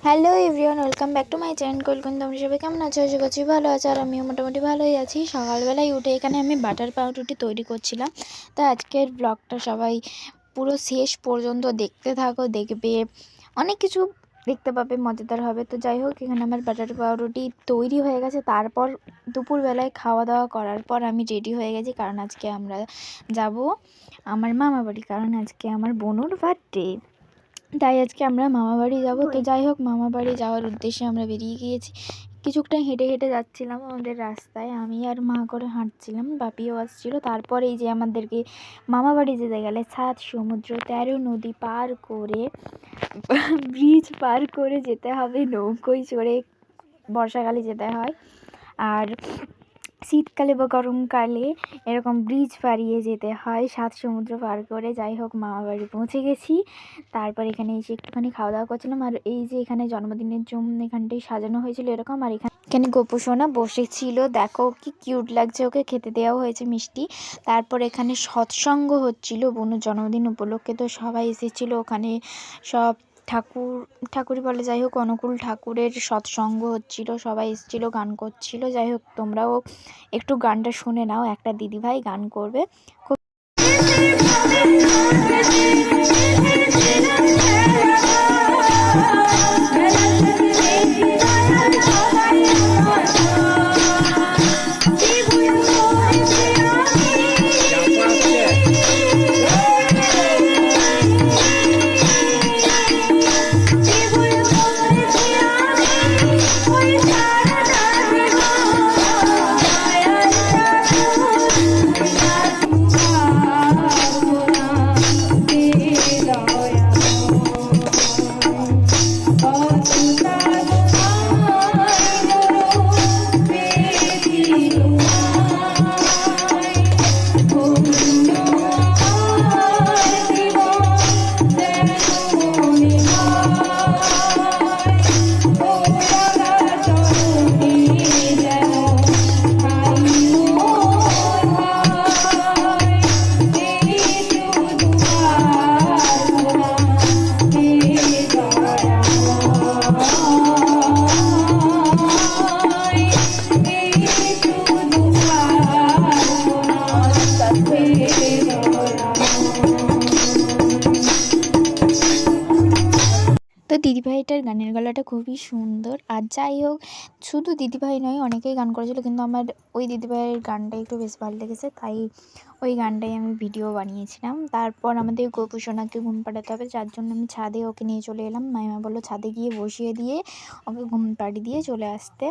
Hello everyone, welcome back to my channel Kolkata. তোমরা সবাই কেমন আছো? আশা করছি ভালো আছো, আর আমিও মোটামুটি ভালোই আছি। সকালবেলায় উঠে এখানে আমি বাটার পাউরুটি তৈরি করছিলাম। তো আজকের ব্লগটা সবাই পুরো শেষ পর্যন্ত দেখতে থাকো, দেখবে অনেক কিছু দেখতে পাবে, মজাদার হবে। তো যাই হোক, এখানে আমার বাটার পাউরুটি তৈরি হয়ে গেছে। তারপর দুপুরবেলায় খাওয়া দাওয়া করার পর আমি রেডি হয়ে গেছি, কারণ আজকে আমরা যাব আমার মামা বাড়ি, কারণ আজকে আমার বোনুর বার্থডে। তাই আজকে আমরা মামা বাড়ি যাবো। তো যাই হোক, মামা বাড়ি যাওয়ার উদ্দেশ্যে আমরা বেরিয়ে গিয়েছি। কিছুটা হেঁটে হেঁটে যাচ্ছিলাম আমাদের রাস্তায়, আমি আর মা করে হাঁটছিলাম, বাপিও আসছিল। তারপরে এই যে আমাদেরকে মামা বাড়ি যেতে গেলে 7 সমুদ্র 13 নদী পার করে, ব্রিজ পার করে যেতে হবে, নৌকোয় চড়ে বর্ষাকালে যেতে হয়, আর শীতকালে বা গরমকালে এরকম ব্রিজ পাড়িয়ে যেতে হয় 7 সমুদ্র পার করে। যাই হোক, মামা বাড়ি পৌঁছে গেছি। তারপর এখানে এসে একটুখানি খাওয়া দাওয়া করছিলাম। আর এই যে এখানে জন্মদিনের জন্য এখানটাই সাজানো হয়েছিল এরকম, আর এখানে গোপু সোনা বসেছিল, দেখো কি কিউট লাগছে, ওকে খেতে দেওয়াও হয়েছে মিষ্টি। তারপর এখানে সৎসঙ্গ হচ্ছিল বোনের জন্মদিন উপলক্ষে, তো সবাই এসেছিলো ওখানে। সব ঠাকুরই বলে, যাই হোক, অনুকূল ঠাকুরের সৎসঙ্গ হচ্ছিল, সবাই এসেছিলো, গান করছিল। যাই হোক, তোমরাও একটু গানটা শুনে নাও, একটা দিদিভাই গান করবে। তো দিদিভাইটার গানের গলাটা খুবই সুন্দর। আর যাই হোক, শুধু দিদিভাই নয়, অনেকেই গান করেছিল, কিন্তু আমার ওই দিদিভাইয়ের গানটা একটু বেশ ভালো লেগেছে, তাই ওই গানটাই আমি ভিডিও বানিয়েছিলাম। তারপর আমাদের গোপু সোনাকে ঘুম পাড়াতে হবে, যার জন্য আমি ছাদে ওকে নিয়ে চলে এলাম। মাইমা বললো ছাদে গিয়ে বসিয়ে দিয়ে ওকে ঘুম পাড়িয়ে দিয়ে চলে আসতে।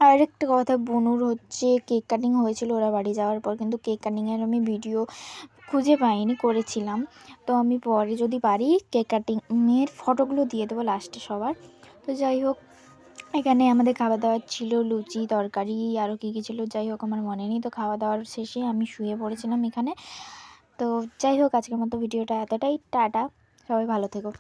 আর একটা কথা, বনুর হচ্ছে কেক কাটিং হয়েছিল ওরা বাড়ি যাওয়ার পর, কিন্তু কেক কাটিংয়ের আমি ভিডিও খুঁজে পাইনি, করেছিলাম। তো আমি পরে যদি পারি কেক কাটিংয়ের ফটোগুলো দিয়ে দেবো লাস্টে সবার। তো যাই হোক, এখানে আমাদের খাওয়া দাওয়া ছিল লুচি তরকারি, আরও কী কী ছিল যাই হোক আমার মনে নেই। তো খাওয়া দাওয়ার শেষে আমি শুয়ে পড়েছিলাম এখানে। তো যাই হোক, আজকের মতো ভিডিওটা এতটাই। টাটা, সবাই ভালো থেকো।